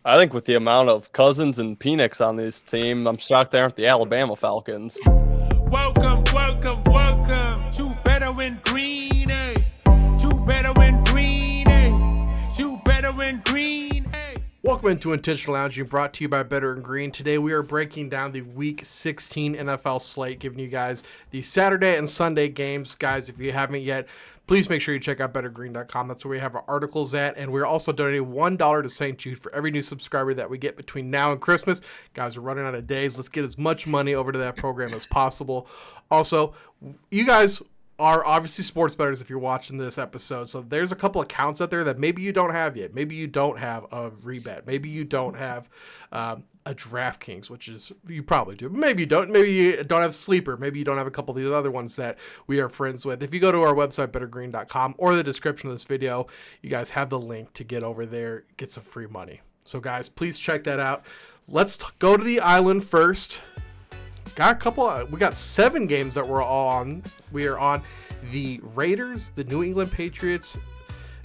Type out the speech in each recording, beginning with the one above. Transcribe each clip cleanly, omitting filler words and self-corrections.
I think with the amount of Cousins and Penix on this team, I'm shocked they aren't the Alabama Falcons. Welcome, welcome, welcome to Better Win Green, eh? To Better Win Green, eh? To Better Win Green, eh? Welcome into Intentional Lounging, brought to you by Better and Green. Today we are breaking down the Week 16 NFL slate, giving you guys the Saturday and Sunday games. Guys, if you haven't yet, please make sure you check out bettergreen.com. That's where we have our articles at, and we're also donating $1 to St. Jude for every new subscriber that we get between now and Christmas. Guys, we're running out of days. Let's get as much money over to that program as possible. Also, you guys are obviously sports bettors if you're watching this episode. So there's a couple accounts out there that maybe you don't have yet. Maybe you don't have a rebet. Maybe you don't have a DraftKings, which is, you probably do. Maybe you don't. Maybe you don't have Sleeper. Maybe you don't have a couple of these other ones that we are friends with. If you go to our website, bettergreen.com, or the description of this video, you guys have the link to get over there, get some free money. So guys, please check that out. Let's go to the island first. We got 7 games that we're all on. We are on the Raiders, the New England Patriots,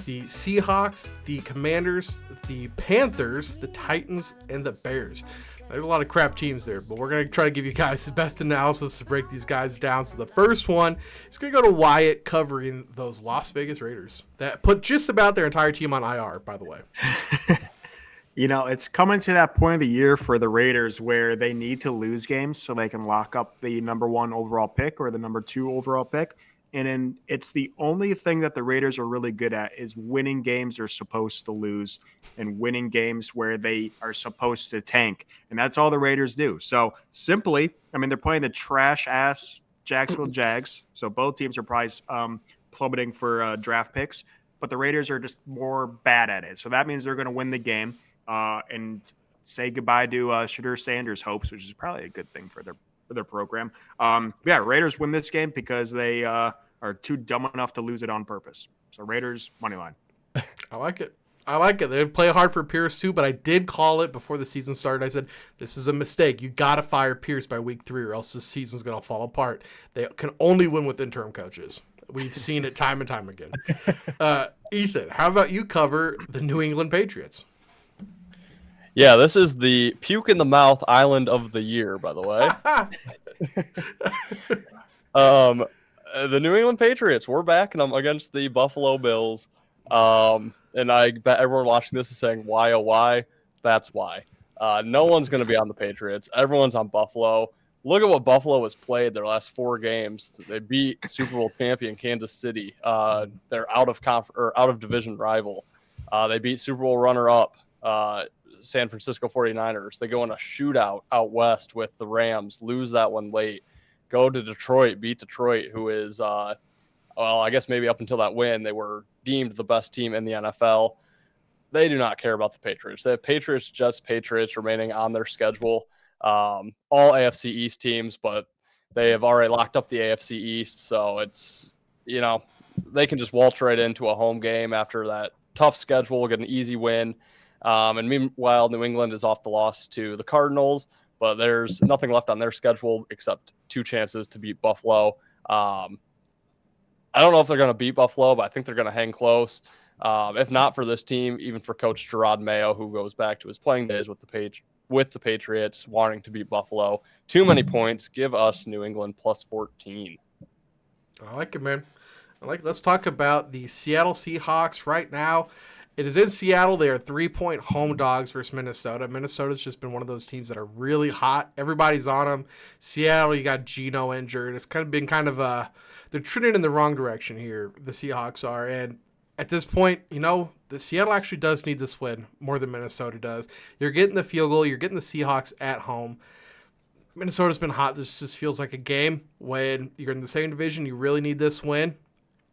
the Seahawks, the Commanders, the Panthers, the Titans, and the Bears. There's a lot of crap teams there, but we're going to try to give you guys the best analysis to break these guys down. So the first one is going to go to Wyatt, covering those Las Vegas Raiders that put just about their entire team on IR, by the way. You know, it's coming to that point of the year for the Raiders where they need to lose games so they can lock up the number 1 overall pick or the number 2 overall pick. And it's the only thing that the Raiders are really good at is winning games they're supposed to lose and winning games where they are supposed to tank. And that's all the Raiders do. So simply, I mean, they're playing the trash-ass Jacksonville Jags. So both teams are probably plummeting for draft picks. But the Raiders are just more bad at it. So that means they're going to win the game. And say goodbye to Shadur Sanders' hopes, which is probably a good thing for their program. Raiders win this game because they are too dumb enough to lose it on purpose. So Raiders, money line. I like it. They play hard for Pierce too, but I did call it before the season started. I said, this is a mistake. You got to fire Pierce by week 3 or else this season's going to fall apart. They can only win with interim coaches. We've seen it time and time again. Ethan, how about you cover the New England Patriots? Yeah, this is the puke in the mouth island of the year, by the way. The New England Patriots, we're backing them against the Buffalo Bills. And I bet everyone watching this is saying, why, oh, why? That's why. No one's going to be on the Patriots. Everyone's on Buffalo. Look at what Buffalo has played their last 4 games. They beat Super Bowl champion Kansas City. They're out of division rival. They beat Super Bowl runner-up San Francisco 49ers. They go in a shootout out west with the Rams, lose that one late, go to Detroit, beat Detroit, who is, I guess maybe up until that win, they were deemed the best team in the NFL. They do not care about the Patriots. They have Patriots, Jets, Patriots remaining on their schedule. All AFC East teams, but they have already locked up the AFC East. So it's, they can just waltz right into a home game after that tough schedule, get an easy win. And meanwhile, New England is off the loss to the Cardinals, but there's nothing left on their schedule except 2 chances to beat Buffalo. I don't know if they're going to beat Buffalo, but I think they're going to hang close. If not for this team, even for Coach Gerard Mayo, who goes back to his playing days with the Patriots, wanting to beat Buffalo. Too many points. Give us New England plus 14. I like it, man. Let's talk about the Seattle Seahawks right now. It is in Seattle. They are 3-point home dogs versus Minnesota. Minnesota's just been one of those teams that are really hot. Everybody's on them. Seattle, you got Geno injured. It's been they're trending in the wrong direction here, the Seahawks are. And at this point, the Seattle actually does need this win more than Minnesota does. You're getting the field goal. You're getting the Seahawks at home. Minnesota's been hot. This just feels like a game when you're in the same division. You really need this win.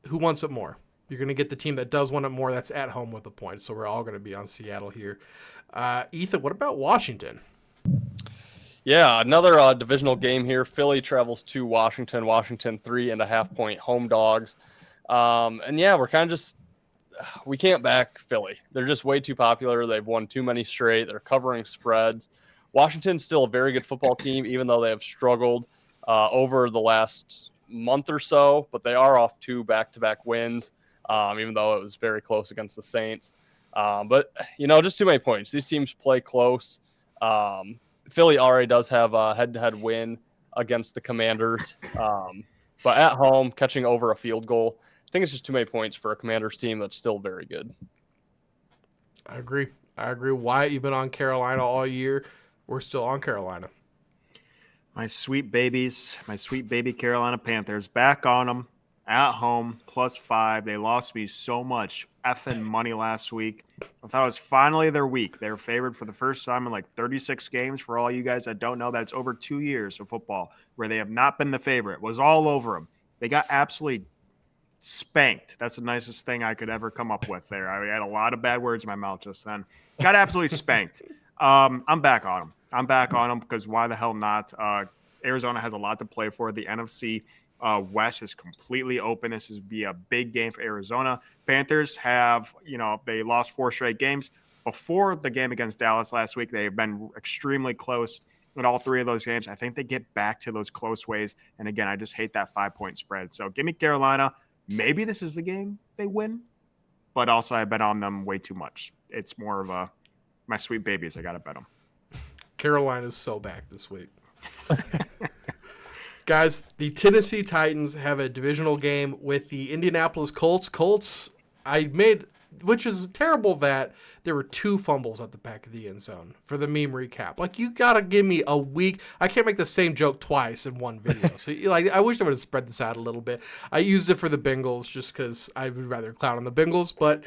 Who wants it more? You're going to get the team that does want it more that's at home with a point. So we're all going to be on Seattle here. Ethan, what about Washington? Yeah, another divisional game here. Philly travels to Washington. Washington 3.5-point home dogs. We're kind of we can't back Philly. They're just way too popular. They've won too many straight. They're covering spreads. Washington's still a very good football team, even though they have struggled over the last month or so, but they are off 2 back-to-back wins. Even though it was very close against the Saints. But, just too many points. These teams play close. Philly already does have a head-to-head win against the Commanders. But at home, catching over a field goal, I think it's just too many points for a Commanders team that's still very good. I agree. Wyatt, you've been on Carolina all year. We're still on Carolina. My sweet babies, my sweet baby Carolina Panthers, back on them at home, +5. They lost me so much effing money last week. I thought it was finally their week. They were favored for the first time in like 36 games. For all you guys that don't know, that's over 2 years of football where they have not been the favorite. It was all over them. They got absolutely spanked. That's the nicest thing I could ever come up with there. I had a lot of bad words in my mouth just then. Got absolutely spanked. I'm back on them. Because why the hell not? Arizona has a lot to play for. The NFC West is completely open. This is be a big game for Arizona. Panthers have, they lost 4 straight games. Before the game against Dallas last week, they've been extremely close in all 3 of those games. I think they get back to those close ways. And again, I just hate that 5-point spread. So give me Carolina. Maybe this is the game they win, but also I bet on them way too much. It's more of my sweet babies. I got to bet them. Carolina's so back this week. Guys, the Titans have a divisional game with the Indianapolis Colts. Which is terrible that there were 2 fumbles at the back of the end zone for the meme recap. Like, you got to give me a week. I can't make the same joke twice in one video. So, I wish I would have spread this out a little bit. I used it for the Bengals just because I would rather clown on the Bengals. But,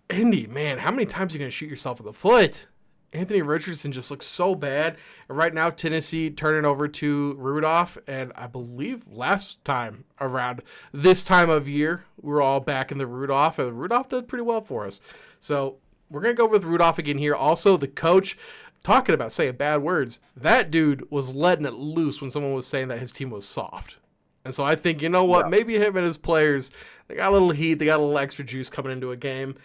Indy, man, how many times are you going to shoot yourself in the foot? Anthony Richardson just looks so bad. And right now, Tennessee turning over to Rudolph. And I believe last time around this time of year, we were all back in the Rudolph. And Rudolph did pretty well for us. So we're going to go with Rudolph again here. Also, the coach, talking about saying bad words, that dude was letting it loose when someone was saying that his team was soft. And so I think, you know what? Yeah. Maybe him and his players, they got a little heat. They got a little extra juice coming into a game.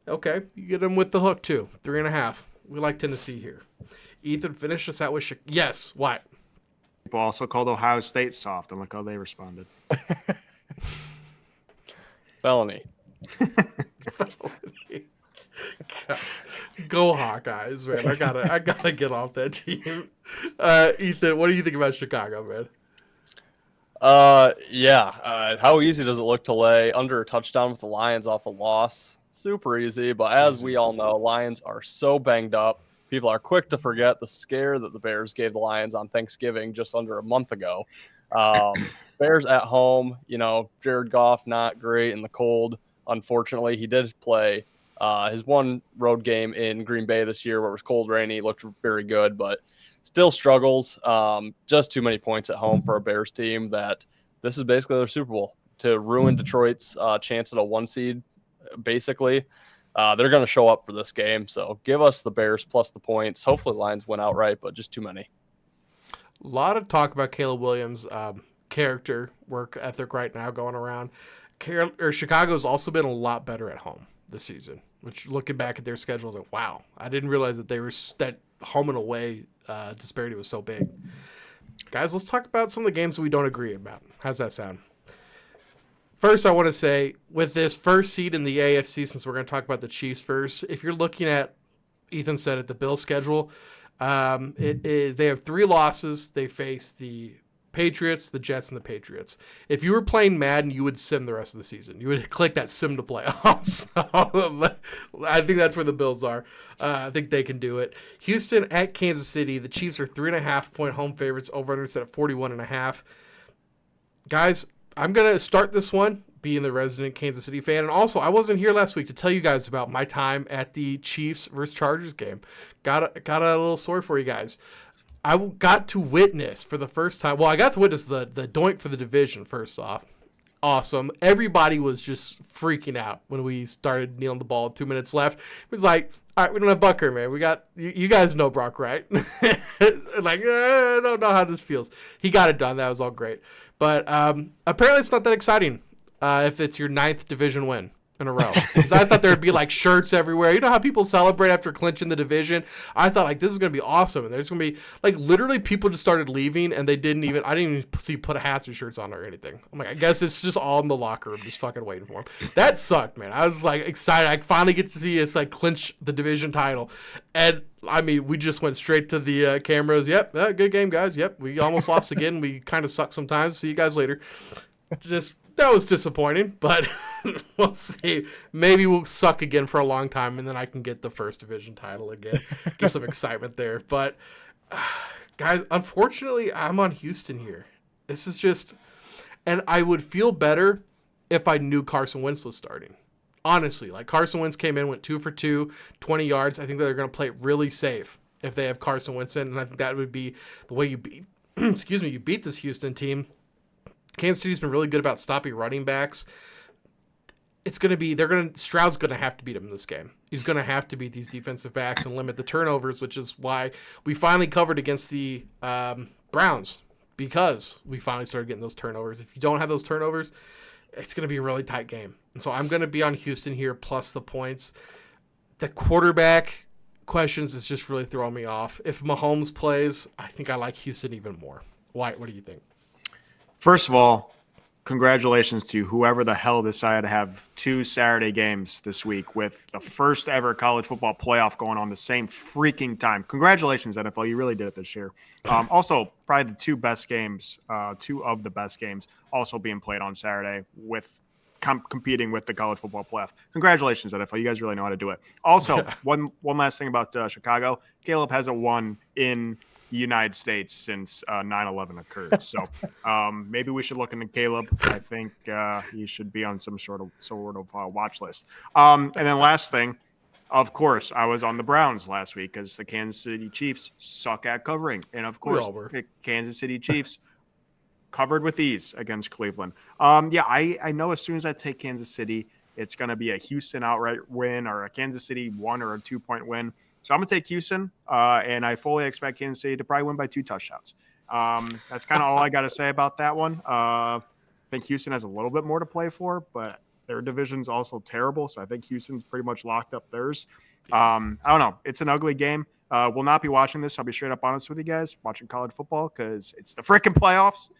Okay, you get them with the hook, too. 3.5. We like Tennessee here. Ethan, finish us out with yes. What? People also called Ohio State soft, and look how they responded. Felony. Go Hawkeyes, man! I gotta get off that team. Ethan, what do you think about Chicago, man? How easy does it look to lay under a touchdown with the Lions off a loss? Super easy, but as we all know, Lions are so banged up. People are quick to forget the scare that the Bears gave the Lions on Thanksgiving just under a month ago. Bears at home, Jared Goff not great in the cold. Unfortunately, he did play his one road game in Green Bay this year where it was cold, rainy. He looked very good, but still struggles. Just too many points at home for a Bears team that this is basically their Super Bowl to ruin Detroit's chance at a 1 seed. Basically, they're going to show up for this game. So give us the Bears plus the points. Hopefully Lions win outright, but just too many. A lot of talk about Caleb Williams' character, work ethic right now going around. Chicago's also been a lot better at home this season, which looking back at their schedule, I was like, wow, I didn't realize that that home and away disparity was so big. Guys, let's talk about some of the games that we don't agree about. How's that sound? First, I want to say, with this first seed in the AFC, since we're going to talk about the Chiefs first, if you're looking at, Ethan said it, the Bills' schedule, they have 3 losses. They face the Patriots, the Jets, and the Patriots. If you were playing Madden, you would sim the rest of the season. You would click that sim to playoffs. I think that's where the Bills are. I think they can do it. Houston at Kansas City. The Chiefs are 3.5-point home favorites. Over-under set at 41.5. Guys, I'm going to start this one being the resident Kansas City fan. And also, I wasn't here last week to tell you guys about my time at the Chiefs versus Chargers game. Got a little story for you guys. I got to witness for the first time. Well, I got to witness the doink for the division, first off. Awesome. Everybody was just freaking out when we started kneeling the ball with 2 minutes left. It was like, all right, we don't have Bucker, man. We got you guys know Brock, right? I don't know how this feels. He got it done. That was all great. But apparently it's not that exciting if it's your 9th division win. in a row. Because I thought there'd be like shirts everywhere. You know how people celebrate after clinching the division? I thought like this is going to be awesome. And there's going to be like literally people just started leaving and I didn't even see put hats or shirts on or anything. I'm like, I guess it's just all in the locker room just fucking waiting for them. That sucked, man. I was like excited. I finally get to see us like clinch the division title. And I mean, we just went straight to the cameras. Yep, good game, guys. Yep, we almost lost again. We kind of suck sometimes. See you guys later. That was disappointing, but we'll see. Maybe we'll suck again for a long time, and then I can get the first division title again. Get some excitement there. But, guys, unfortunately, I'm on Houston here. This is just – and I would feel better if I knew Carson Wentz was starting. Honestly, like Carson Wentz came in, went 2 for 2, 20 yards. I think that they're going to play it really safe if they have Carson Wentz in, and I think that would be the way you beat – you beat this Houston team. Kansas City's been really good about stopping running backs. Stroud's going to have to beat him in this game. He's going to have to beat these defensive backs and limit the turnovers, which is why we finally covered against the Browns, because we finally started getting those turnovers. If you don't have those turnovers, it's going to be a really tight game. And so I'm going to be on Houston here plus the points. The quarterback questions is just really throwing me off. If Mahomes plays, I think I like Houston even more. Wyatt, what do you think? First of all, congratulations to whoever the hell decided to have 2 Saturday games this week with the first ever college football playoff going on the same freaking time. Congratulations, NFL. You really did it this year. Also, probably the 2 best games, 2 of the best games also being played on Saturday with competing with the college football playoff. Congratulations, NFL. You guys really know how to do it. Also, one last thing about Chicago. Caleb hasn't won in the United States since 9/11 occurred. So maybe we should look into Caleb. I think he should be on some sort of watch list. And then last thing, of course, I was on the Browns last week because the Kansas City Chiefs suck at covering. And of course, the Kansas City Chiefs covered with ease against Cleveland. I know as soon as I take Kansas City, it's going to be a Houston outright win or a Kansas City 1 or a 2-point win. So I'm going to take Houston, and I fully expect Kansas City to probably win by 2 touchdowns. That's kind of all I got to say about that one. I think Houston has a little bit more to play for, but their division's also terrible, so I think Houston's pretty much locked up theirs. I don't know. It's an ugly game. We'll not be watching this. I'll be straight up honest with you guys, watching college football because it's the freaking playoffs.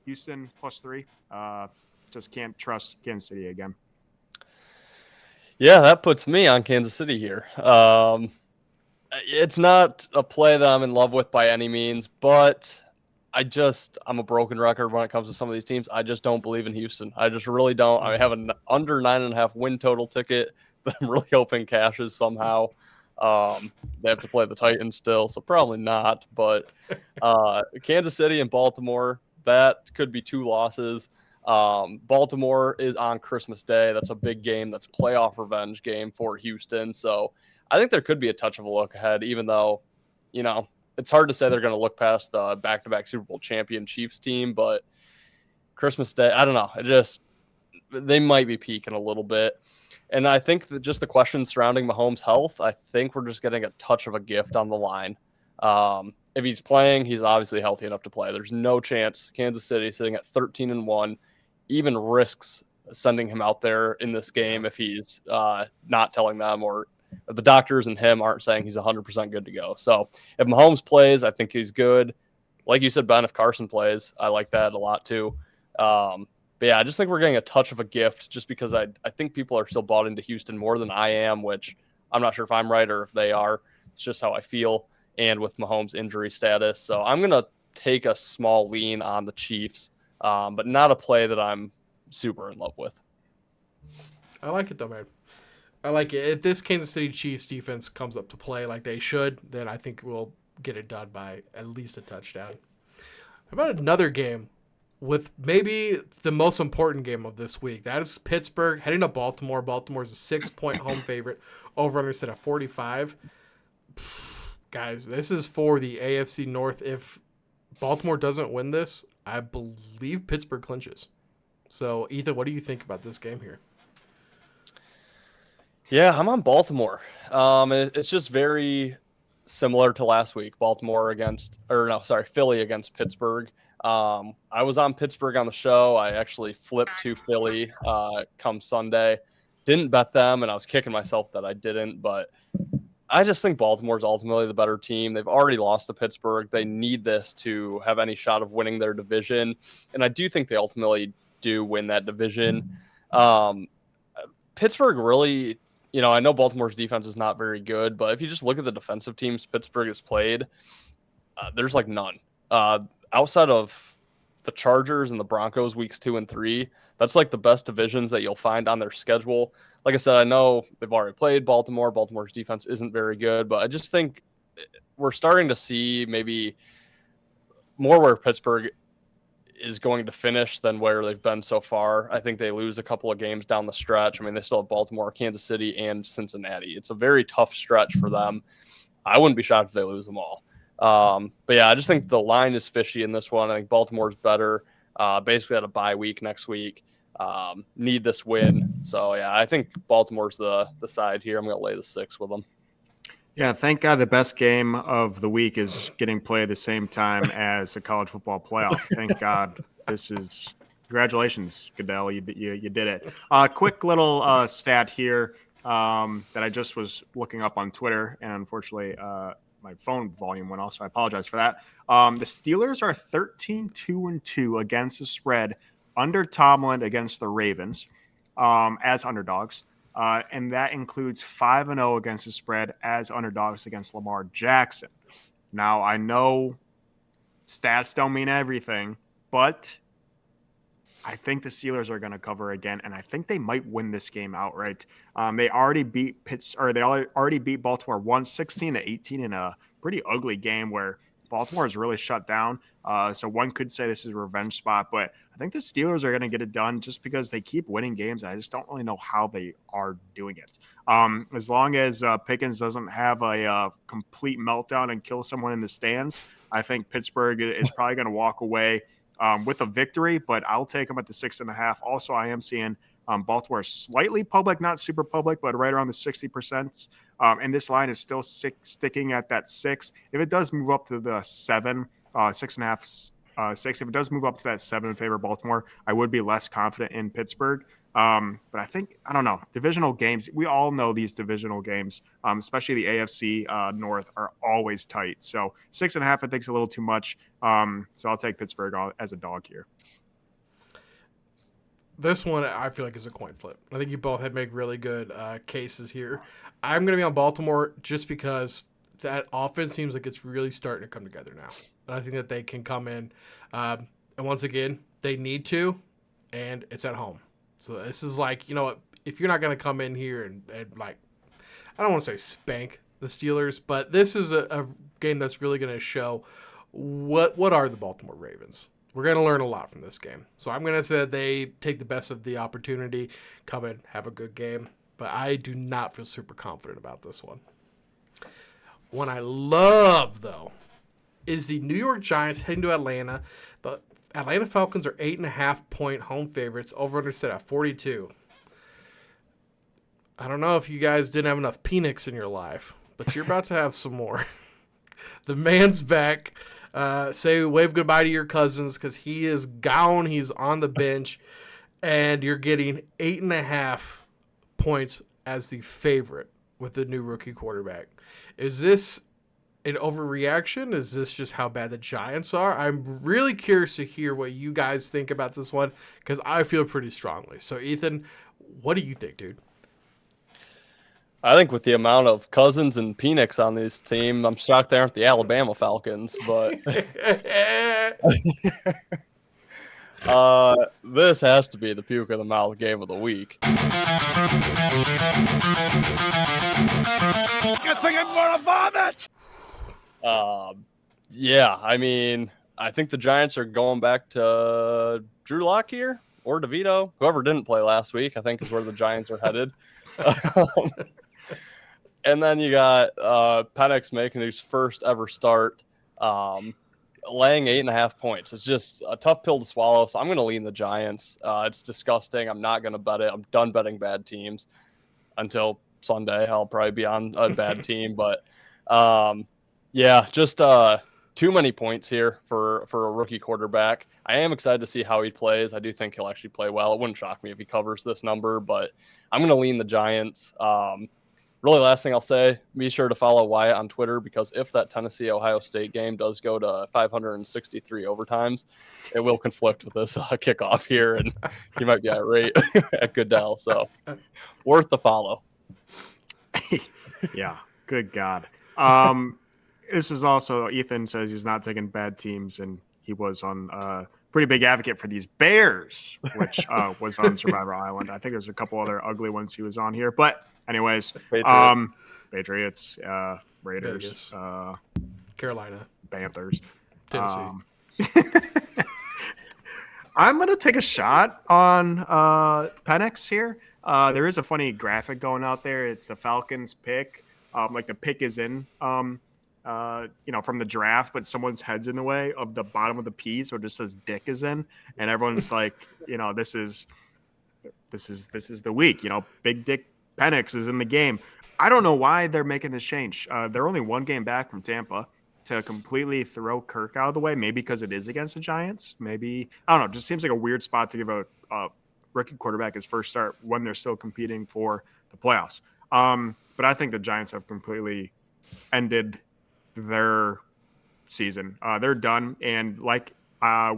Houston +3. Just can't trust Kansas City again. Yeah, that puts me on Kansas City here. It's not a play that I'm in love with by any means, but I'm a broken record when it comes to some of these teams. I just don't believe in Houston. I just really don't. I have an under 9.5 win total ticket that I'm really hoping cashes somehow. They have to play the Titans still, so probably not. But Kansas City and Baltimore, that could be 2 losses. Baltimore is on Christmas Day. That's a big game. That's a playoff revenge game for Houston. So I think there could be a touch of a look ahead, even though, it's hard to say they're going to look past the back-to-back Super Bowl champion Chiefs team, but Christmas Day, I don't know. They might be peaking a little bit. And I think that just the questions surrounding Mahomes' health, I think we're just getting a touch of a gift on the line. If he's playing, he's obviously healthy enough to play. There's no chance Kansas City sitting at 13-1 even risks sending him out there in this game if he's not telling them, or if the doctors and him aren't saying he's 100% good to go. So if Mahomes plays, I think he's good. Like you said, Ben, if Carson plays, I like that a lot too. But yeah, I just think we're getting a touch of a gift just because I think people are still bought into Houston more than I am, which I'm not sure if I'm right or if they are. It's just how I feel. And with Mahomes' injury status. So I'm going to take a small lean on the Chiefs, but not a play that I'm super in love with. I like it, though, man. I like it. If this Kansas City Chiefs defense comes up to play like they should, then I think we'll get it done by at least a touchdown. How about another game with maybe the most important game of this week? That is Pittsburgh heading to Baltimore. Baltimore's a 6-point home favorite. Over-under set at 45. Guys, this is for the AFC North. If Baltimore doesn't win this, I believe Pittsburgh clinches. So, Ethan, what do you think about this game here? Yeah, I'm on Baltimore. It's just very similar to last week. Philly against Pittsburgh. I was on Pittsburgh on the show. I actually flipped to Philly come Sunday. Didn't bet them, and I was kicking myself that I didn't. But I just think Baltimore's ultimately the better team. They've already lost to Pittsburgh. They need this to have any shot of winning their division, and I do think they ultimately do win that division. Pittsburgh really, I know Baltimore's defense is not very good, but if you just look at the defensive teams Pittsburgh has played, there's like none. Outside of the Chargers and the Broncos weeks 2 and 3, that's like the best divisions that you'll find on their schedule. Like I said, I know they've already played Baltimore. Baltimore's defense isn't very good, but I just think we're starting to see maybe more where Pittsburgh is going to finish than where they've been so far. I think they lose a couple of games down the stretch. I mean, they still have Baltimore, Kansas City, and Cincinnati. It's a very tough stretch for them. I wouldn't be shocked if they lose them all. But yeah, I just think the line is fishy in this one. I think Baltimore's better. Basically at a bye week next week. Need this win. So yeah, I think Baltimore's the side here. I'm going to lay the 6 with them. Yeah, thank God the best game of the week is getting played at the same time as the college football playoff. Thank God. Congratulations, Goodell. You did it. Quick little stat here that I just was looking up on Twitter, and unfortunately my phone volume went off, so I apologize for that. The Steelers are 13-2-2 against the spread under Tomlin against the Ravens as underdogs. And that includes 5-0 against the spread as underdogs against Lamar Jackson. Now, I know stats don't mean everything, but I think the Steelers are going to cover again, and I think they might win this game outright. They already beat already beat Baltimore 16-18 in a pretty ugly game where Baltimore is really shut down. So one could say this is a revenge spot, but I think the Steelers are going to get it done just because they keep winning games. I just don't really know how they are doing it. As long as Pickens doesn't have a complete meltdown and kill someone in the stands, I think Pittsburgh is probably going to walk away with a victory, but I'll take them at the 6.5. Also, I am seeing Baltimore slightly public, not super public, but right around the 60%. And this line is still sticking at that 6. If it does move up to the 7, 6.5, 6, if it does move up to that 7 in favor of Baltimore, I would be less confident in Pittsburgh. But I think, I don't know, divisional games, we all know these divisional games, especially the AFC North, are always tight. So 6.5, I think, is a little too much. So I'll take Pittsburgh as a dog here. This one, I feel like, is a coin flip. I think you both had make really good cases here. I'm going to be on Baltimore just because that offense seems like it's really starting to come together now. And I think that they can come in. And once again, they need to, and it's at home. So this is like, if you're not going to come in here and like, I don't want to say spank the Steelers, but this is a game that's really going to show what are the Baltimore Ravens. We're going to learn a lot from this game. So I'm going to say they take the best of the opportunity, come in, have a good game. But I do not feel super confident about this one. One I love, though, is the New York Giants heading to Atlanta. The Atlanta Falcons are 8.5-point home favorites, over under set at 42. I don't know if you guys didn't have enough Penix in your life, but you're about to have some more. The man's back. Say wave goodbye to your cousins because he is gone. He's on the bench, and you're getting 8.5 points as the favorite with the new rookie quarterback. Is this an overreaction? Is this just how bad the Giants are? I'm really curious to hear what you guys think about this one because I feel pretty strongly. So, Ethan, what do you think, dude? I think with the amount of Cousins and Penix on this team, I'm shocked they aren't the Alabama Falcons. But this has to be the puke of the mouth game of the week. Guessing I'm gonna vomit. Yeah, I mean, I think the Giants are going back to Drew Lock here or DeVito. Whoever didn't play last week, I think, is where the Giants are headed. And then you got Penix making his first ever start, laying 8.5 points. It's just a tough pill to swallow, so I'm going to lean the Giants. It's disgusting. I'm not going to bet it. I'm done betting bad teams until Sunday. I'll probably be on a bad team. But, yeah, just too many points here for a rookie quarterback. I am excited to see how he plays. I do think he'll actually play well. It wouldn't shock me if he covers this number, but I'm going to lean the Giants. Really, last thing I'll say, be sure to follow Wyatt on Twitter, because if that Tennessee-Ohio State game does go to 563 overtimes, it will conflict with this kickoff here, and he might be irate at Goodell. So worth the follow. Yeah, good God. This is also, Ethan says he's not taking bad teams, and he was on pretty big advocate for these Bears, which was on Survivor Island. I think there's a couple other ugly ones he was on here. But anyways, Patriots, Raiders, Carolina, Panthers, Tennessee. I'm going to take a shot on Penix here. There is a funny graphic going out there. It's the Falcons pick. Like the pick is in, from the draft, but someone's head's in the way of the bottom of the P, so it just says Dick is in, and everyone's like, this is the week. Big Dick Penix is in the game. I don't know why they're making this change. They're only one game back from Tampa to completely throw Kirk out of the way. Maybe because it is against the Giants. Maybe, I don't know. It just seems like a weird spot to give a rookie quarterback his first start when they're still competing for the playoffs. But I think the Giants have completely ended their season. They're done. And like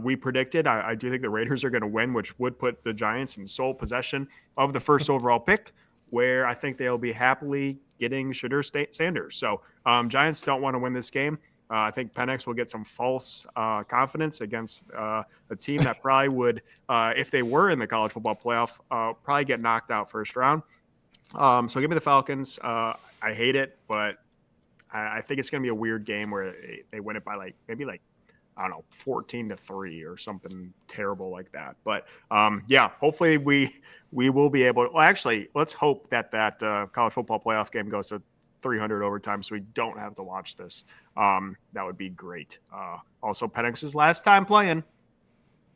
we predicted, I do think the Raiders are going to win, which would put the Giants in sole possession of the first overall pick, where I think they'll be happily getting Shadur Sanders. So Giants don't want to win this game. I think Penix will get some false confidence against a team that probably would, if they were in the college football playoff, probably get knocked out first round. So give me the Falcons. I hate it, but I think it's going to be a weird game where they win it by maybe 14-3 or something terrible like that. But hopefully we will be able to. Well, actually, let's hope that college football playoff game goes to 300 overtime, so we don't have to watch this. That would be great. Also, Penix's last time playing,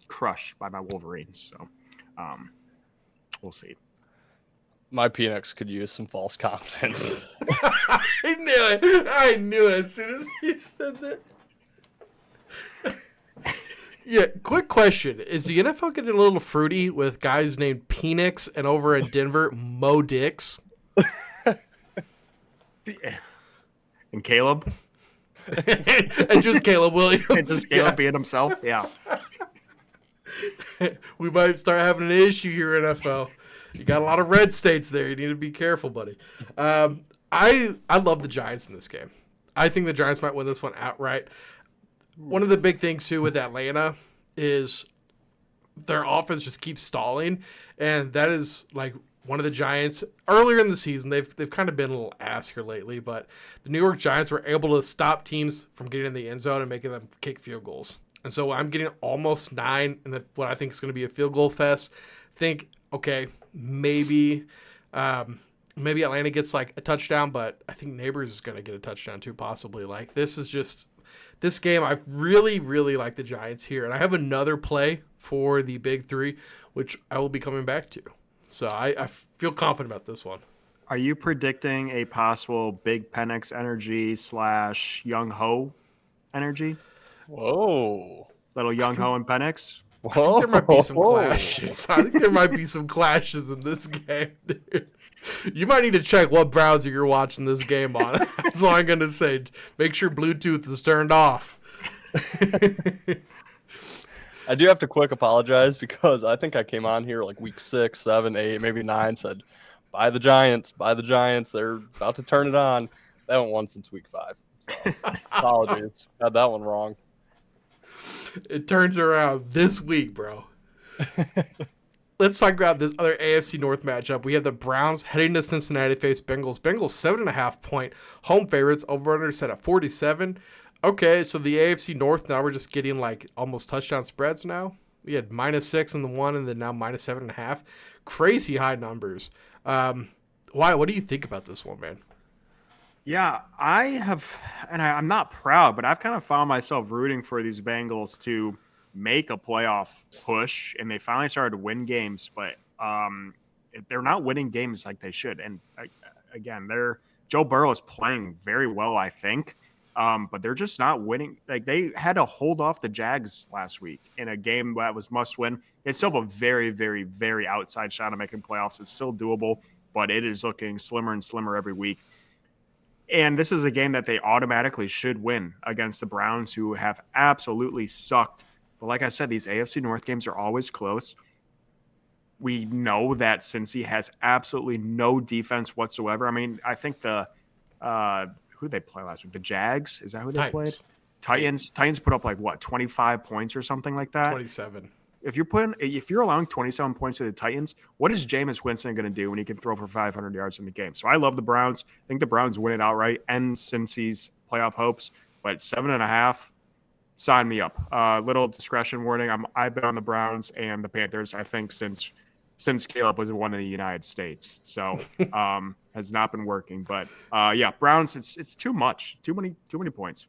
crushed by my Wolverines. So we'll see. My Penix could use some false confidence. I knew it as soon as he said that. Yeah, quick question. Is the NFL getting a little fruity with guys named Penix and over in Denver, Mo Dix? And Caleb? And just Caleb Williams. And just Caleb being himself? Yeah. We might start having an issue here, NFL. You got a lot of red states there. You need to be careful, buddy. I love the Giants in this game. I think the Giants might win this one outright. One of the big things, too, with Atlanta is their offense just keeps stalling, and that is one of the Giants. Earlier in the season, they've kind of been a little ass here lately, but the New York Giants were able to stop teams from getting in the end zone and making them kick field goals. And so I'm getting almost 9 in what I think is going to be a field goal fest. Think, okay, maybe Atlanta gets a touchdown, but I think Neighbors is going to get a touchdown too, possibly. This game, I really, really like the Giants here. And I have another play for the Big Three, which I will be coming back to. So I feel confident about this one. Are you predicting a possible Big Penix energy / Young Ho energy? Whoa. Little Young Ho and Penix? I think there might be some clashes. I think there might be some clashes in this game, dude. You might need to check what browser you're watching this game on. That's all I'm going to say. Make sure Bluetooth is turned off. I do have to quick apologize because I think I came on here week 6, 7, 8, maybe 9, said, buy the Giants. They're about to turn it on. They haven't won since week 5. So apologies. Got that one wrong. It turns around this week, bro. Let's talk about this other AFC North matchup. We have the Browns heading to Cincinnati to face Bengals. Bengals 7.5-point home favorites. Over/under set at 47. Okay, so the AFC North, now we're just getting almost touchdown spreads now. We had -6 in the one and then now -7.5. Crazy high numbers. Why? What do you think about this one, man? Yeah, I have, and I'm not proud, but I've kind of found myself rooting for these Bengals to make a playoff push, and they finally started to win games, but they're not winning games like they should. And again, Joe Burrow is playing very well, I think. But they're just not winning. Like they had to hold off the Jags last week in a game that was must win. They still have a very, very, very outside shot of making playoffs. It's still doable, but it is looking slimmer and slimmer every week. And this is a game that they automatically should win against the Browns, who have absolutely sucked. But like I said, these AFC North games are always close. We know that Cincy has absolutely no defense whatsoever. I mean, I think who they play last week? The Jags? Is that who they played? Titans put up like what, 25 points or something like that? 27. If you're allowing 27 points to the Titans, what is Jameis Winston going to do when he can throw for 500 yards in the game? So I love the Browns. I think the Browns win it outright, end Cincy's playoff hopes. But 7.5, sign me up. Little discretion warning. I've been on the Browns and the Panthers, I think, since Caleb was one in the United States. So has not been working. But yeah, Browns, it's too much. Too many points.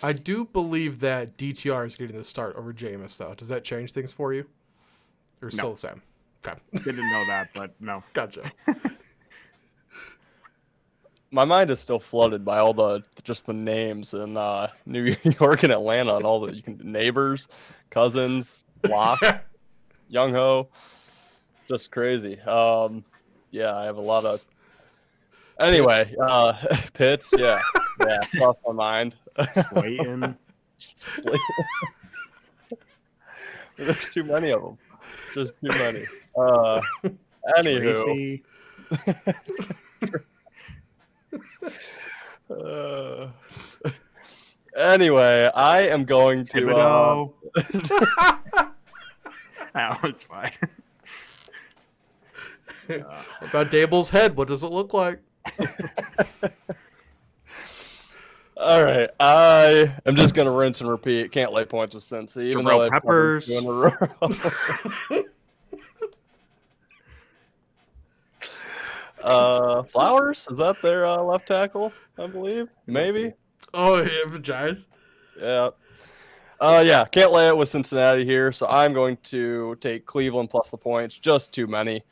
I do believe that DTR is getting the start over Jameis, though. Does that change things for you? Or still the same? Okay. Didn't know that, but no. Gotcha. My mind is still flooded by all the names in New York and Atlanta and all the neighbors, cousins, Locke, Young Ho. Just crazy. Yeah, I have a lot of. Anyway, Pitts, yeah, off my mind. Slayton. There's too many of them. Just too many. Anywho. Anyway, I am going to. That one's fine. What about Dable's head? What does it look like? All right, I am just gonna rinse and repeat. Can't lay points with Cincy, even though Peppers. Flowers, is that their left tackle? I believe, maybe. Oh yeah, the Giants. Yeah. Yeah, can't lay it with Cincinnati here, so I'm going to take Cleveland plus the points. Just too many.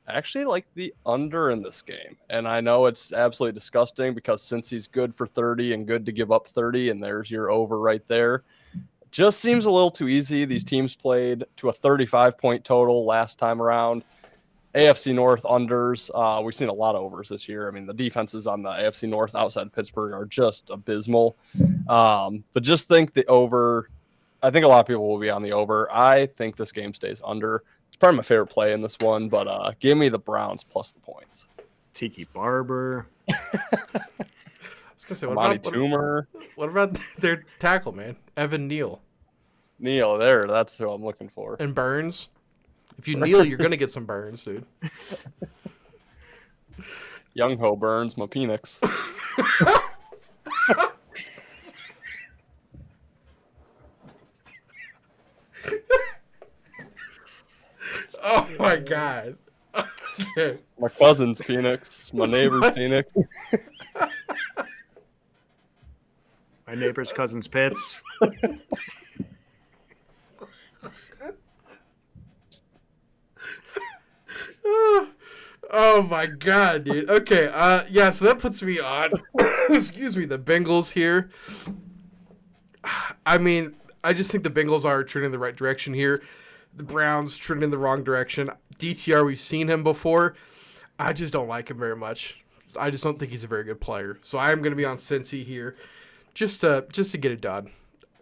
Actually like the under in this game, and I know it's absolutely disgusting because since he's good for 30 and good to give up 30, and there's your over right there. Just seems a little too easy. These teams played to a 35-point total last time around. AFC North unders. We've seen a lot of overs this year. I mean, the defenses on the AFC North outside Pittsburgh are just abysmal. But just think the over. I think a lot of people will be on the over. I think this game stays under. It's probably my favorite play in this one, but give me the Browns plus the points. Tiki Barber. I was gonna say, what about their tackle, man? Evan Neal. Neal, that's who I'm looking for. And Burns. If you kneel, you're gonna get some burns, dude. Young Ho Burns, my Penix. Oh my god. Okay. My cousin's Phoenix. My neighbor's Phoenix. My neighbor's cousin's Pitts. Oh my god, dude. Okay, yeah, so that puts me on excuse me, the Bengals here. I mean, I just think the Bengals are trending in the right direction here. The Browns trending in the wrong direction. DTR, we've seen him before. I just don't like him very much. I just don't think he's a very good player. So I am going to be on Cincy here just to get it done.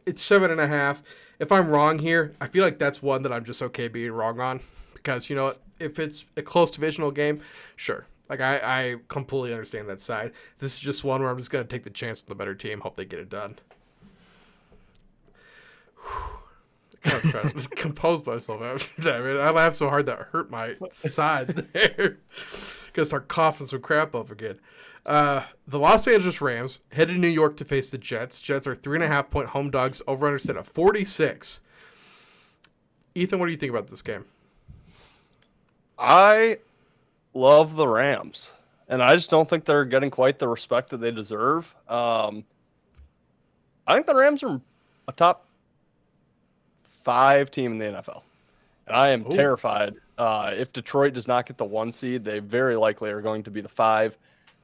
It's 7.5. If I'm wrong here, I feel like that's one that I'm just okay being wrong on. Because, you know what? If it's a close divisional game, sure. Like, I completely understand that side. This is just one where I'm just going to take the chance on the better team, hope they get it done. I'm trying to compose myself after that, man. I laughed so hard that hurt my side there. Gonna start coughing some crap up again. The Los Angeles Rams headed to New York to face the Jets. Jets are 3.5-point home dogs. Over/under set at 46. Ethan, what do you think about this game? I love the Rams, and I just don't think they're getting quite the respect that they deserve. I think the Rams are a top 5 team in the NFL. And I am terrified. If Detroit does not get the 1 seed, they very likely are going to be the 5.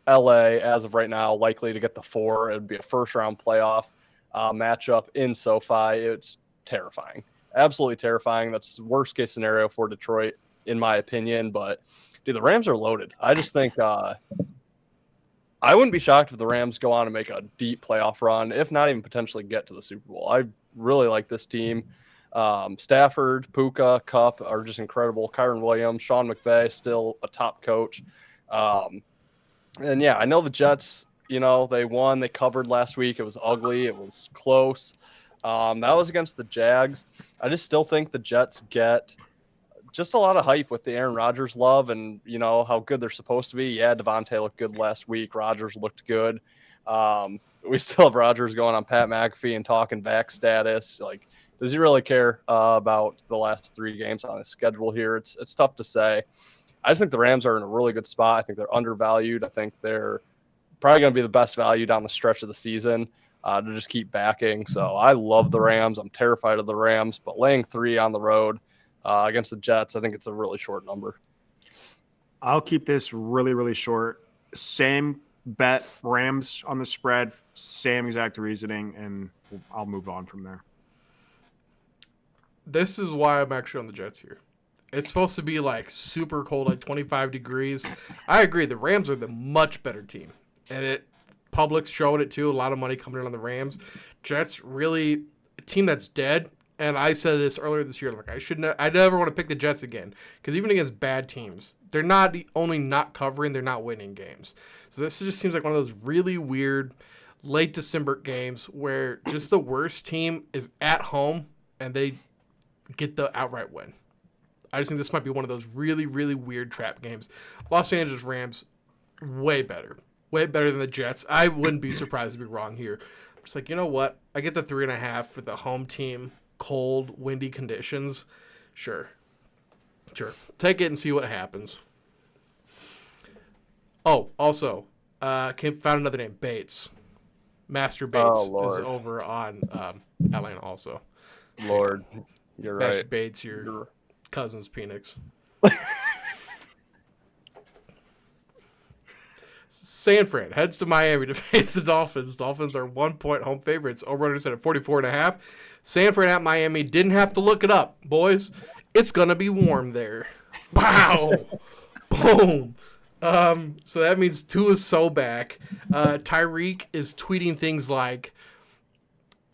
LA, as of right now, likely to get the 4. It would be a first-round playoff matchup in SoFi. It's terrifying. Absolutely terrifying. That's the worst-case scenario for Detroit, in my opinion. But, dude, the Rams are loaded. I just think I wouldn't be shocked if the Rams go on and make a deep playoff run, if not even potentially get to the Super Bowl. I really like this team. Stafford, Puka, Kupp are just incredible. Kyron Williams, Sean McVay, still a top coach. And yeah, I know the Jets, they won, they covered last week. It was ugly. It was close. That was against the Jags. I just still think the Jets get just a lot of hype with the Aaron Rodgers love and, how good they're supposed to be. Yeah, Devontae looked good last week. Rodgers looked good. We still have Rodgers going on Pat McAfee and talking back status. Like, does he really care about the last 3 games on his schedule here? It's tough to say. I just think the Rams are in a really good spot. I think they're undervalued. I think they're probably going to be the best value down the stretch of the season to just keep backing. So I love the Rams. I'm terrified of the Rams, but laying 3 on the road against the Jets, I think it's a really short number. I'll keep this really, really short. Same bet, Rams on the spread, same exact reasoning, and I'll move on from there. This is why I'm actually on the Jets here. It's supposed to be like super cold, like 25 degrees. I agree. The Rams are the much better team. And public's showing it too. A lot of money coming in on the Rams. Jets really a team that's dead. And I said this earlier this year. Like I never want to pick the Jets again. Because even against bad teams, they're not only not covering, they're not winning games. So this just seems like one of those really weird late December games where just the worst team is at home and they get the outright win. I just think this might be one of those really, really weird trap games. Los Angeles Rams, way better. Way better than the Jets. I wouldn't be surprised to be wrong here. I'm just like, you know what? I get the 3.5 for the home team. Cold, windy conditions. Sure. Take it and see what happens. Oh, also, found another name. Bates. Master Bates is over on Atlanta also. Lord, you're Master right. Bates, your cousin's Penix. San Fran heads to Miami to face the Dolphins. Dolphins are 1-point home favorites. Over-under set at 44.5. San Fran at Miami. Didn't have to look it up, boys. It's gonna be warm there. Wow. Boom. So that means Tua's so back. Tyreek is tweeting things like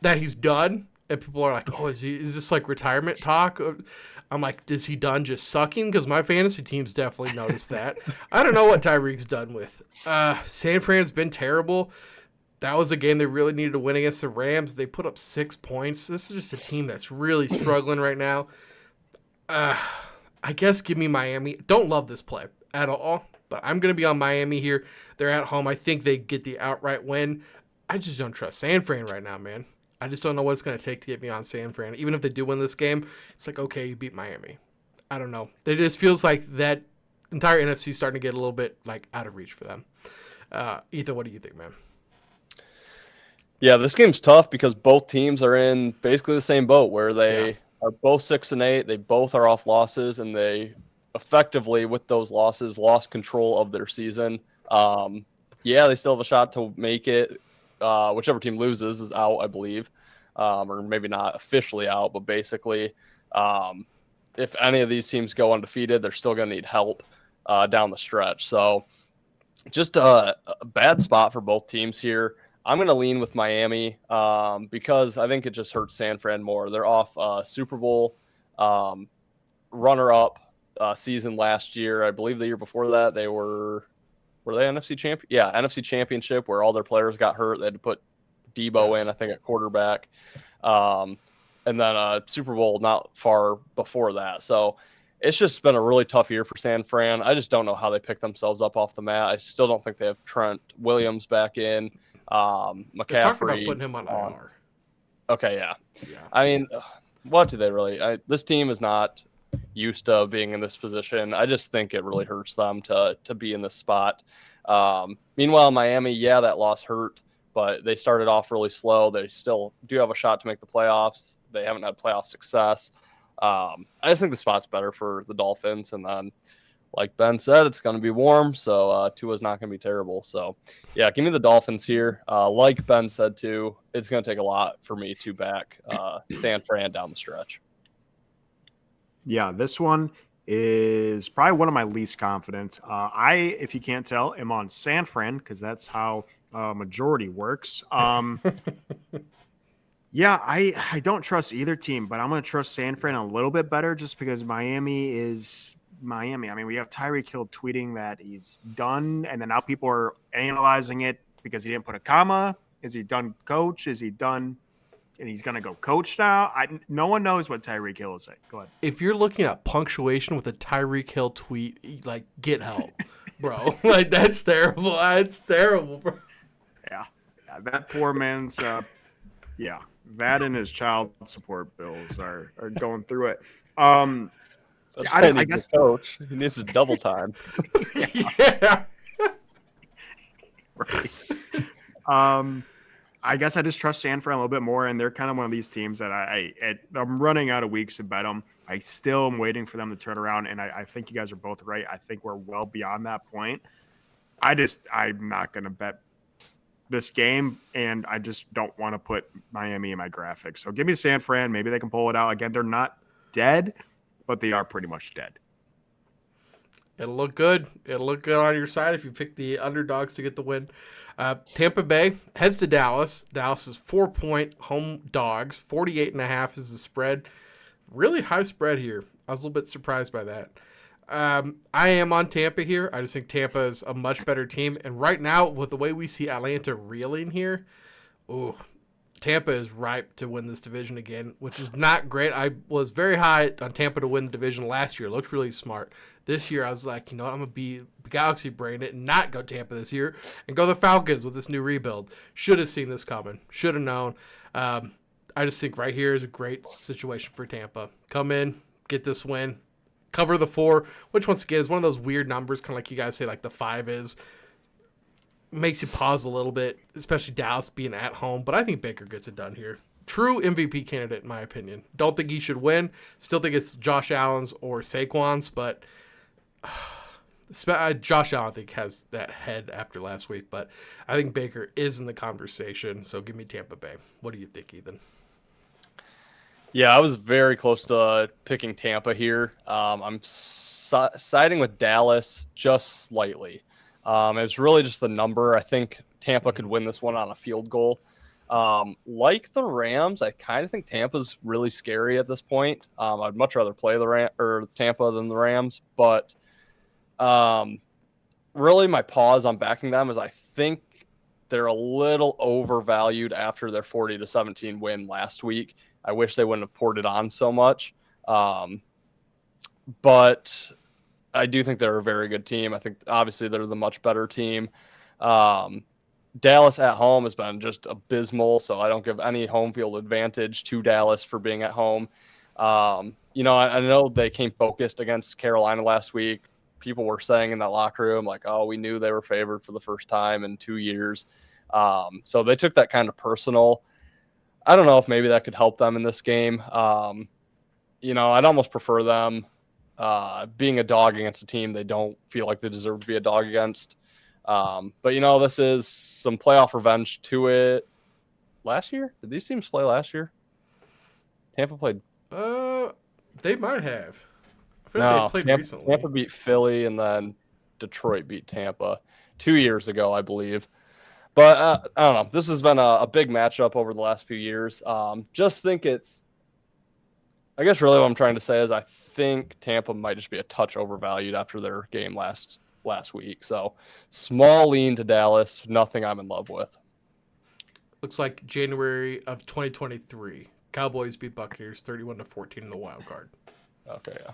that he's done, and people are like, "Oh, is this like retirement talk?" I'm like, "Is he done just sucking?" Because my fantasy teams definitely noticed that. I don't know what Tyreek's done with. San Fran's been terrible. That was a game they really needed to win against the Rams. They put up 6 points. This is just a team that's really struggling right now. I guess give me Miami. Don't love this play at all, but I'm going to be on Miami here. They're at home. I think they get the outright win. I just don't trust San Fran right now, man. I just don't know what it's going to take to get me on San Fran. Even if they do win this game, it's like, okay, you beat Miami. I don't know. It just feels like that entire NFC is starting to get a little bit like out of reach for them. Ethan, what do you think, man? Yeah, this game's tough because both teams are in basically the same boat where they are both 6-8. They both are off losses, and they effectively, with those losses, lost control of their season. They still have a shot to make it. Whichever team loses is out, I believe, or maybe not officially out, but basically, if any of these teams go undefeated, they're still going to need help down the stretch. So just a bad spot for both teams here. I'm going to lean with Miami because I think it just hurts San Fran more. They're off Super Bowl runner-up season last year. I believe the year before that they were they NFC champion? Yeah, NFC championship where all their players got hurt. They had to put Debo in, I think, at quarterback. And then Super Bowl not far before that. So it's just been a really tough year for San Fran. I just don't know how they pick themselves up off the mat. I still don't think they have Trent Williams back in. McCaffrey. They're talking about putting him on IR. Okay, yeah. I mean, what do they really? This team is not used to being in this position. I just think it really hurts them to be in this spot. Meanwhile, Miami, that loss hurt, but they started off really slow. They still do have a shot to make the playoffs. They haven't had playoff success. I just think the spot's better for the Dolphins. And then like Ben said, it's going to be warm, so Tua's not going to be terrible. So, yeah, give me the Dolphins here. Like Ben said, too, it's going to take a lot for me to back San Fran down the stretch. Yeah, this one is probably one of my least confident. If you can't tell, am on San Fran because that's how majority works. Yeah, I don't trust either team, but I'm going to trust San Fran a little bit better just because Miami is Miami. I mean, we have Tyreek Hill tweeting that he's done, and then now people are analyzing it because he didn't put a comma. Is he done, coach? Is he done? And he's going to go coach now. No one knows what Tyreek Hill is saying. Go ahead. If you're looking at punctuation with a Tyreek Hill tweet, like, get help, bro. Like, that's terrible. That's terrible, bro. Yeah, that poor man's that and his child support bills are going through it. I guess coach, he needs his double time. Yeah. Right. I guess I just trust San Fran a little bit more, and they're kind of one of these teams that I'm running out of weeks to bet them. I still am waiting for them to turn around, and I think you guys are both right. I think we're well beyond that point. I'm not going to bet this game, and I just don't want to put Miami in my graphics. So give me San Fran. Maybe they can pull it out. Again, they're not dead, but they are pretty much dead. It'll look good. It'll look good on your side if you pick the underdogs to get the win. Tampa Bay heads to Dallas. Dallas is 4-point home dogs. 48.5 is the spread. Really high spread here. I was a little bit surprised by that. I am on Tampa here. I just think Tampa is a much better team. And right now, with the way we see Atlanta reeling here, Tampa is ripe to win this division again, which is not great. I was very high on Tampa to win the division last year. It looked really smart. This year, I was like, I'm going to be Galaxy brain it and not go Tampa this year and go the Falcons with this new rebuild. Should have seen this coming. Should have known. I just think right here is a great situation for Tampa. Come in, get this win, cover the 4, which once again is one of those weird numbers, kind of like you guys say, like the 5 is. Makes you pause a little bit, especially Dallas being at home. But I think Baker gets it done here. True MVP candidate, in my opinion. Don't think he should win. Still think it's Josh Allen's or Saquon's, but Josh Allen, I think, has that head after last week. But I think Baker is in the conversation, so give me Tampa Bay. What do you think, Ethan? Yeah, I was very close to picking Tampa here. I'm siding with Dallas just slightly. It's really just the number. I think Tampa could win this one on a field goal. Like the Rams, I kind of think Tampa's really scary at this point. I'd much rather play Tampa than the Rams, but really my pause on backing them is I think they're a little overvalued after their 40-17 win last week. I wish they wouldn't have poured it on so much. But I do think they're a very good team. I think obviously they're the much better team. Dallas at home has been just abysmal, so I don't give any home field advantage to Dallas for being at home. I know they came focused against Carolina last week. People were saying in that locker room, like, oh, we knew they were favored for the first time in 2 years. So they took that kind of personal. I don't know if maybe that could help them in this game. I'd almost prefer them being a dog against a team they don't feel like they deserve to be a dog against. But this is some playoff revenge to it. Last year? Did these teams play last year? Tampa played. They might have. I feel No, like they played recently. Tampa beat Philly and then Detroit beat Tampa 2 years ago, I believe. But I don't know. This has been a big matchup over the last few years. Just think I guess really what I'm trying to say is I think Tampa might just be a touch overvalued after their game last week. So small lean to Dallas, nothing I'm in love with. Looks like January of 2023. Cowboys beat Buccaneers 31-14 in the wild card. Okay, yeah.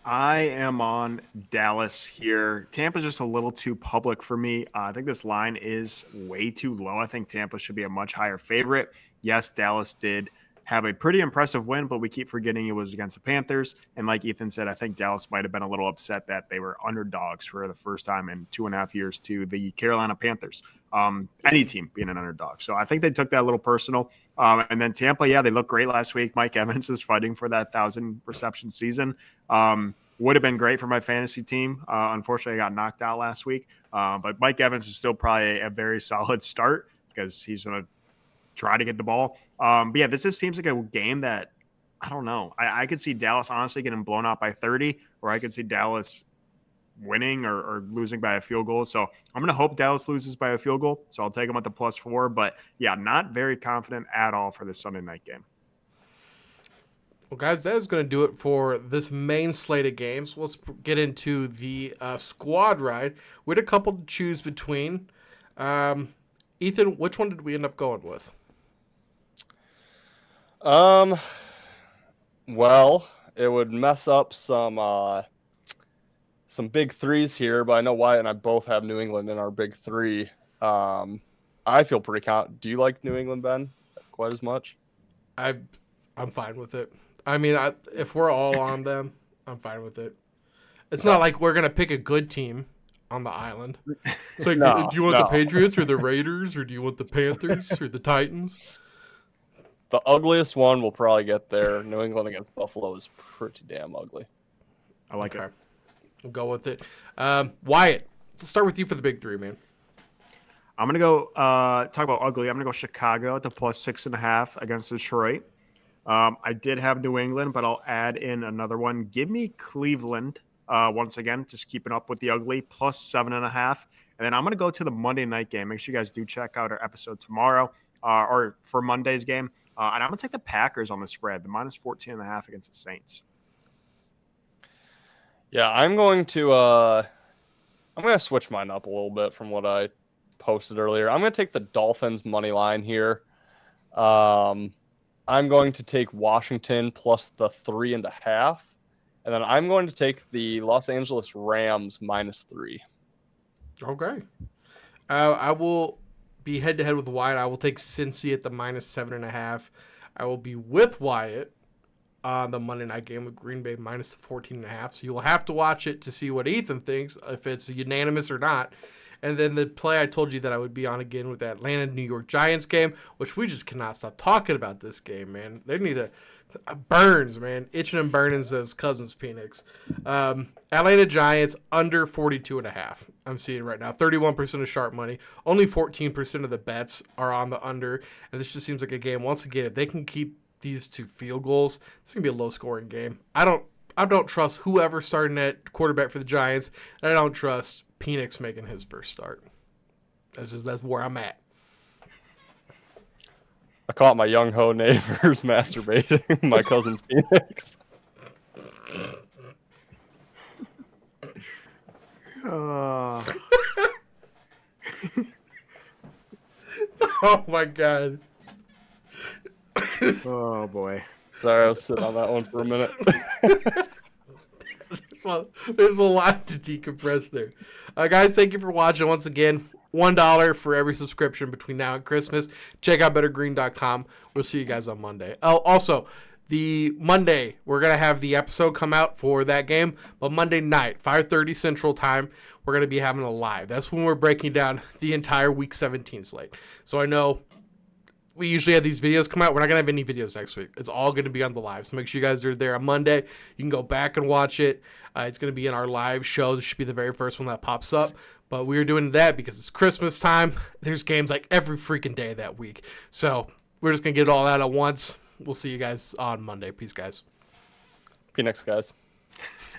I am on Dallas here. Tampa's just a little too public for me. I think this line is way too low. I think Tampa should be a much higher favorite. Yes, Dallas did have a pretty impressive win, but we keep forgetting it was against the Panthers. And like Ethan said, I think Dallas might have been a little upset that they were underdogs for the first time in 2.5 years to the Carolina Panthers. Any team being an underdog. So I think they took that a little personal. And then Tampa, yeah, they looked great last week. Mike Evans is fighting for that 1,000 reception season. would have been great for my fantasy team. Unfortunately, I got knocked out last week. But Mike Evans is still probably a very solid start because he's going to try to get the ball. But yeah, this just seems like a game that I don't know. I could see Dallas honestly getting blown out by 30, or I could see Dallas winning or losing by a field goal. So I'm going to hope Dallas loses by a field goal. So I'll take them at the +4. But yeah, not very confident at all for this Sunday night game. Well, guys, that is going to do it for this main slate of games. Let's get into the squad ride. We had a couple to choose between. Ethan, which one did we end up going with? Well, it would mess up some big threes here, but I know Wyatt and I both have New England in our big three. I feel pretty confident. Do you like New England, Ben, quite as much? I'm fine with it. I mean, if we're all on them, I'm fine with it. It's not like we're gonna pick a good team on the island. It's like, do you want the Patriots or the Raiders, or do you want the Panthers or the Titans? The ugliest one will probably get there. New England against Buffalo is pretty damn ugly. I like it. We'll go with it. Wyatt, let's start with you for the big three, man. I'm going to go talk about ugly. I'm going to go Chicago at the +6.5 against Detroit. I did have New England, but I'll add in another one. Give me Cleveland once again, just keeping up with the ugly, +7.5. And then I'm going to go to the Monday night game. Make sure you guys do check out our episode tomorrow or for Monday's game. And I'm going to take the Packers on the spread, the -14.5 against the Saints. Yeah, I'm going to switch mine up a little bit from what I posted earlier. I'm going to take the Dolphins money line here. I'm going to take Washington plus the 3.5, and then I'm going to take the Los Angeles Rams -3. Okay. I will be head-to-head with Wyatt. I will take Cincy at the -7.5. I will be with Wyatt on the Monday night game with Green Bay -14.5. So you'll have to watch it to see what Ethan thinks, if it's unanimous or not. And then the play I told you that I would be on again with the Atlanta-New York Giants game, which we just cannot stop talking about this game, man. They need a Burns, man. Itching and burning, says Cousins Phoenix. Atlanta Giants under 42.5. I'm seeing right now. 31% of sharp money. Only 14% of the bets are on the under. And this just seems like a game, once again, if they can keep these to field goals, it's going to be a low-scoring game. I don't trust whoever starting at quarterback for the Giants, and I don't trust Penix making his first start. That's where I'm at. I caught my young ho neighbors masturbating my cousin's Penix. Oh my god. Oh boy. Sorry, I was sitting on that one for a minute. There's a lot to decompress there. Guys, thank you for watching once again. $1 for every subscription between now and Christmas. Check out bettergreen.com. We'll see you guys on Monday. Oh, also, the Monday, we're going to have the episode come out for that game. But Monday night, 5:30 Central Time, we're going to be having a live. That's when we're breaking down the entire Week 17 slate. So I know we usually have these videos come out. We're not going to have any videos next week. It's all going to be on the live. So make sure you guys are there on Monday. You can go back and watch it. It's going to be in our live shows. It should be the very first one that pops up. But we are doing that because it's Christmas time. There's games like every freaking day that week. So we're just going to get it all out at once. We'll see you guys on Monday. Peace, guys. Phoenix, guys.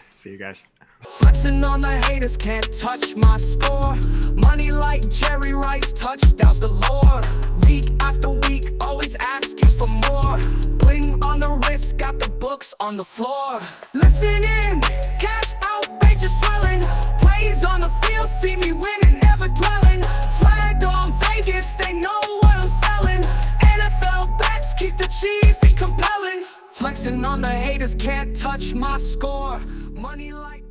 See you guys. Flexing on the haters, can't touch my score. Money like Jerry Rice, touchdowns galore. Week after week, always asking for more. Bling on the wrist, got the books on the floor. Listen in, cash out, pages swelling. Plays on the field, see me winning, never dwelling. Flag on Vegas, they know what I'm selling. NFL bets keep the cheesy compelling. Flexing on the haters, can't touch my score. Money like